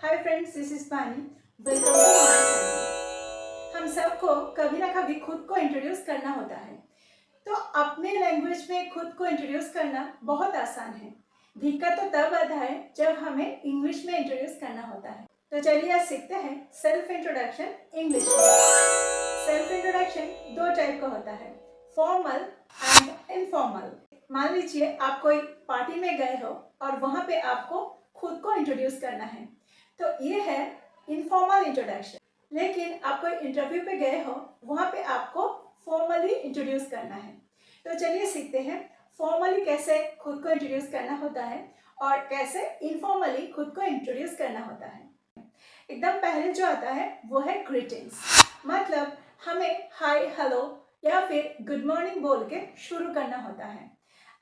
Hi friends, this is Pani. Welcome to my channel. हम सबको कभी ना कभी खुद को इंट्रोड्यूस करना होता है। तो अपने लैंग्वेज में खुद को इंट्रोड्यूस करना बहुत आसान है। दिक्कत तो तब आता है जब हमें इंग्लिश में इंट्रोड्यूस करना होता है। तो चलिए आज सीखते हैं सेल्फ इंट्रोडक्शन इंग्लिश में। सेल्फ इंट्रोडक्शन दो टाइप का होता है, फॉर्मल एंड इनफॉर्मल। मान लीजिए आप कोई पार्टी में गए हो और वहाँ पे आपको खुद को इंट्रोड्यूस करना है, तो ये है इनफॉर्मल इंट्रोडक्शन। लेकिन आप कोई इंटरव्यू पे गए हो, वहाँ पे आपको फॉर्मली इंट्रोड्यूस करना है। तो चलिए सीखते हैं फॉर्मली कैसे खुद को इंट्रोड्यूस करना होता है और कैसे इनफॉर्मली खुद को इंट्रोड्यूस करना होता है। एकदम पहले जो आता है वो है ग्रीटिंग्स। मतलब हमें हाय, हेलो या फिर गुड मॉर्निंग बोल के शुरू करना होता है।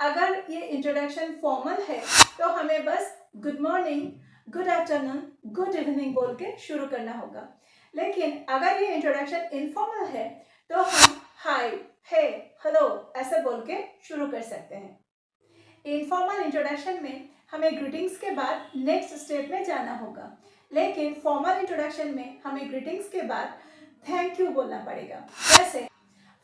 अगर ये इंट्रोडक्शन फॉर्मल है तो हमें बस good morning, good afternoon, good evening बोल के शुरू करना होगा। लेकिन अगर ये इंट्रोडक्शन इनफॉर्मल है तो हम हाय, हे, हेलो ऐसे बोल के शुरू कर सकते हैं। इनफॉर्मल इंट्रोडक्शन में हमें ग्रीटिंग्स के बाद नेक्स्ट स्टेप में जाना होगा, लेकिन फॉर्मल इंट्रोडक्शन में हमें ग्रीटिंग्स के बाद थैंक यू बोलना पड़ेगा। जैसे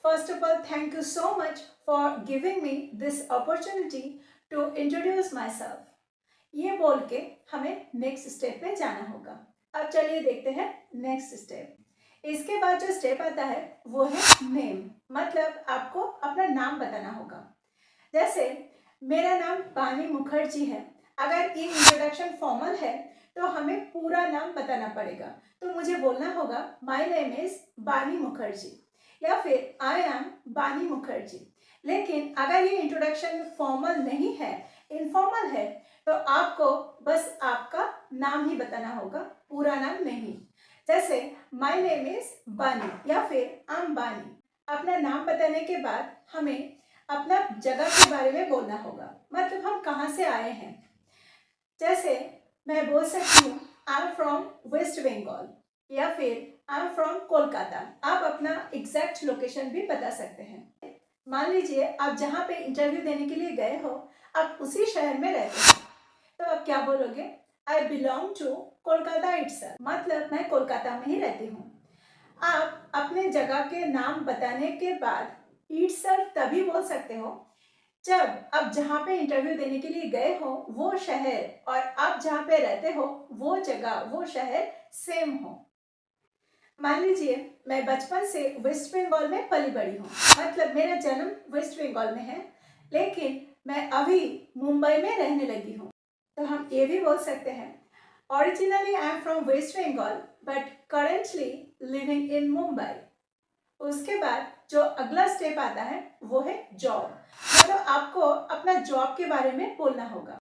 first of all, thank you so much for giving me this opportunity to introduce myself. ये बोल के हमें नेक्स्ट स्टेप में जाना होगा। अब चलिए देखते हैं नेक्स्ट स्टेप। इसके बाद जो स्टेप आता है वो है नेम। मतलब आपको अपना नाम बताना होगा। जैसे मेरा नाम बानी मुखर्जी है। अगर ये इंट्रोडक्शन फॉर्मल है तो हमें पूरा नाम बताना पड़ेगा। तो मुझे बोलना होगा माय नेम इज बानी मुखर्जी या फिर आई एम बानी मुखर्जी। लेकिन अगर ये इंट्रोडक्शन फॉर्मल नहीं है, इनफॉर्मल है, तो आपको बस आपका नाम ही बताना होगा, पूरा नाम नहीं। जैसे माय नेम इज बानी या फिर आई एम बानी। अपना नाम बताने के बाद हमें अपना जगह के बारे में बोलना होगा। मतलब हम कहाँ से आए हैं। जैसे मैं बोल सकती हूँ I am from West Bengal या फिर आई एम फ्रॉम कोलकाता। आप अपना एग्जैक्ट लोकेशन भी बता सकते हैं। मान लीजिए आप जहाँ पे इंटरव्यू देने के लिए गए हो, आप उसी शहर में रहते हो, तो आप क्या बोलोगे? I belong to Kolkata itself. मतलब मैं कोलकाता में ही रहती हूँ। आप अपने जगह के नाम बताने के बाद इटसेल्फ तभी बोल सकते हो जब आप जहाँ पे इंटरव्यू देने के लिए गए हो वो शहर और आप जहाँ पे रहते हो वो जगह, वो शहर सेम हो। मान लीजिए मैं बचपन से वेस्ट बंगाल में पली बड़ी हूँ। मतलब मेरा जन्म वेस्ट बंगाल में है, लेकिन मैं अभी मुंबई में रहने लगी हूँ। तो हम ये भी बोल सकते हैं originally I am from West Bengal but currently living in Mumbai. उसके बाद जो अगला स्टेप आता है वो है जॉब। मतलब आपको अपना जॉब के बारे में बोलना होगा।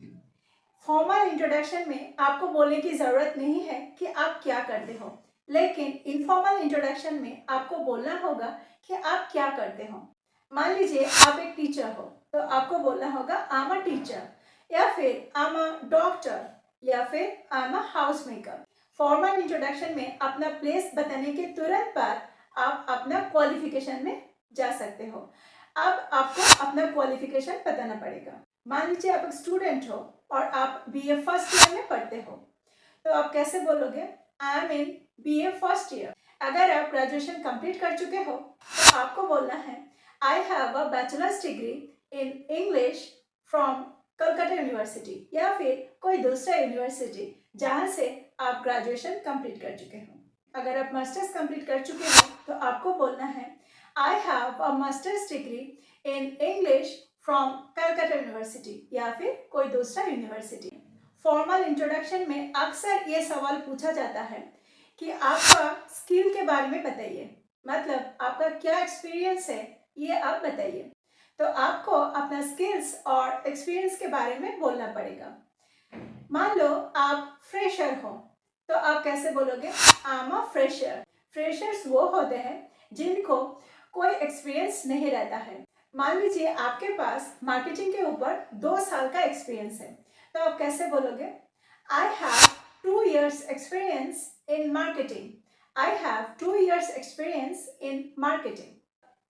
फॉर्मल इंट्रोडक्शन में आपको बोलने की ज़रूरत नहीं है कि आप क्या करते हो, लेकिन इनफॉर्मल इंट्रोडक्शन में आपको बोलना होगा कि आप क्या करते हो। मान लीजिए आप एक टीचर हो, तो आपको बोलना होगा आई एम अ टीचर या फिर आई एम अ डॉक्टर या फिर I am a house maker. Formal introduction में अपना प्लेस बताने के तुरंत बाद आप अपना क्वालिफिकेशन में जा सकते हो। अब आपको अपना क्वालिफिकेशन बताना पड़ेगा। मान लीजिए आप एक स्टूडेंट हो और आप बीए फर्स्ट ईयर में पढ़ते हो, तो आप कैसे बोलोगे? I am in BA first year. अगर आप ग्रेजुएशन कंप्लीट कर चुके हो तो आपको बोलना है I have a bachelors degree in English from Calcutta university या फिर कोई दूसरा यूनिवर्सिटी जहाँ से आप ग्रेजुएशन कंप्लीट कर चुके हो। अगर आप मास्टर्स कंप्लीट कर चुके हो तो आपको बोलना है I have a masters degree in English from Calcutta university या फिर कोई दूसरा यूनिवर्सिटी। फॉर्मल इंट्रोडक्शन में अक्सर ये सवाल पूछा जाता है कि आपका स्किल के बारे में बताइए। मतलब आपका क्या एक्सपीरियंस है ये आप बताइए। तो आपको अपना स्किल्स और एक्सपीरियंस के बारे में बोलना पड़ेगा। मान लो आप फ्रेशर हो, तो आप कैसे बोलोगे? I am a fresher. Freshers वो होते हैं जिनको कोई एक्सपीरियंस नहीं रहता है। मान लीजिए आपके पास मार्केटिंग के ऊपर 2 साल का एक्सपीरियंस है, तो आप कैसे बोलोगे? I have 2 years experience in marketing. I have 2 years experience in marketing.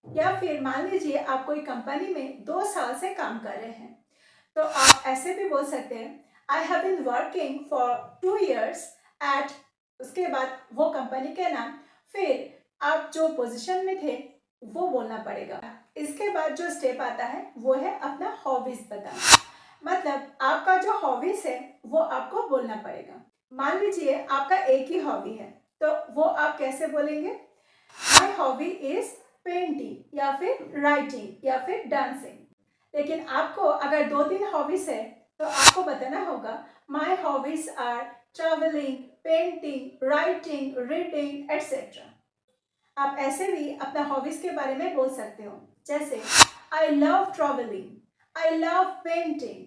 या फिर मान लीजिए आप कोई कंपनी में 2 साल से काम कर रहे हैं, तो आप ऐसे भी बोल सकते हैं I have been working for 2 years at, उसके बाद वो कंपनी के नाम, फिर आप जो पोजीशन में थे वो बोलना पड़ेगा। इसके बाद जो स्टेप आता है वो है अपना हॉबीज बताना। मतलब आपका जो हॉबीज है वो आपको बोलना पड़ेगा। मान लीजिए आपका एक ही हॉबी है, तो वो आप कैसे बोलेंगे? माई हॉबी इज पेंटिंग या फिर राइटिंग या फिर डांसिंग। लेकिन आपको अगर 2-3 हॉबीज है तो आपको बताना होगा my hobbies are travelling, painting, writing, reading etcetera. आप ऐसे भी अपना हॉबीज के बारे में बोल सकते हो, जैसे I love travelling, I love painting,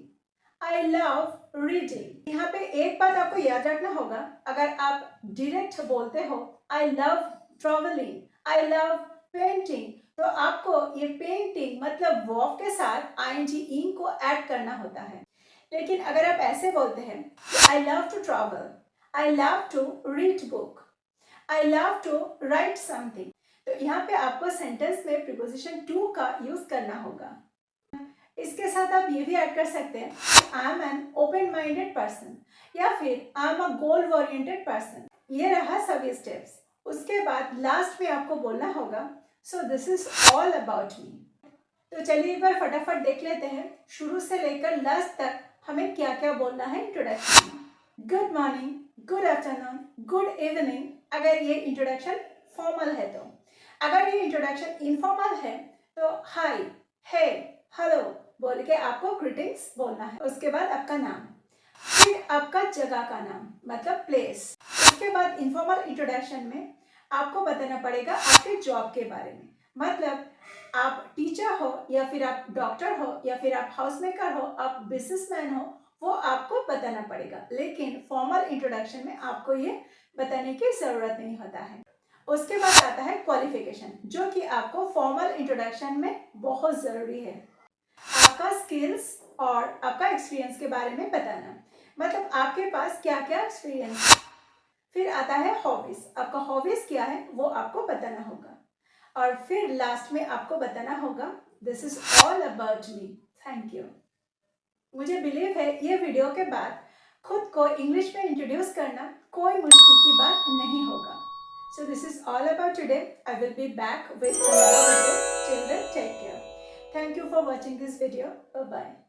I love reading. यहाँ पे एक बात आपको याद रखना होगा, अगर आप डायरेक्ट बोलते हो I love travelling, I love painting, तो आपको ये पेंटिंग मतलब वर्ब के साथ आईएनजी इन को ऐड करना होता है। लेकिन अगर आप ऐसे बोलते हैं I love to travel, I love to read book, I love to write something, तो यहाँ पे आपको सेंटेंस में प्रीपोजिशन टू का यूज करना होगा। इसके साथ आप ये भी ऐड कर सकते हैं I am an open minded person या फिर I am a goal oriented person. ये रहा सभी स्टेप्स। उसके बाद लास्ट में आपको बोलना होगा so this is all about me. तो चलिए एक बार फटाफट देख लेते हैं शुरू से लेकर लास्ट तक हमें क्या क्या बोलना है इंट्रोडक्शन में। Good morning, good afternoon, good evening अगर ये इंट्रोडक्शन फॉर्मल है तो। अगर ये इंट्रोडक्शन इनफॉर्मल है तो हाय, हे, हेलो बोल के आपको ग्रीटिंग्स बोलना है। उसके बाद आपका नाम, फिर आपका जगह का नाम मतलब प्लेस। उसके बाद इनफॉर्मल इंट्रोडक्शन में आपको बताना पड़ेगा आपके जॉब के बारे में, मतलब आप टीचर हो या फिर आप डॉक्टर हो या फिर आप हाउस मेकर हो, आप बिजनेसमैन हो, वो आपको बताना पड़ेगा। लेकिन फॉर्मल इंट्रोडक्शन में आपको ये बताने की ज़रूरत नहीं होता है। उसके बाद आता है क्वालिफिकेशन, जो कि आपको फॉर्मल इंट्रोडक्शन में बहुत ज़रूरी है। आपका स्किल्स और आपका एक्सपीरियंस के बारे में बताना, मतलब आपके पास क्या क्या एक्सपीरियंस है। फिर आता है हॉबीज, आपका हॉबीज क्या है वो आपको बताना होगा। और फिर लास्ट में आपको बताना होगा this is all about me, thank you. मुझे बिलीव है ये वीडियो के बाद खुद को इंग्लिश में इंट्रोड्यूस करना कोई मुश्किल की बात नहीं होगा। So this is all about today. I will be back with another video. Till then, take care. Thank you for watching this video. Bye-bye.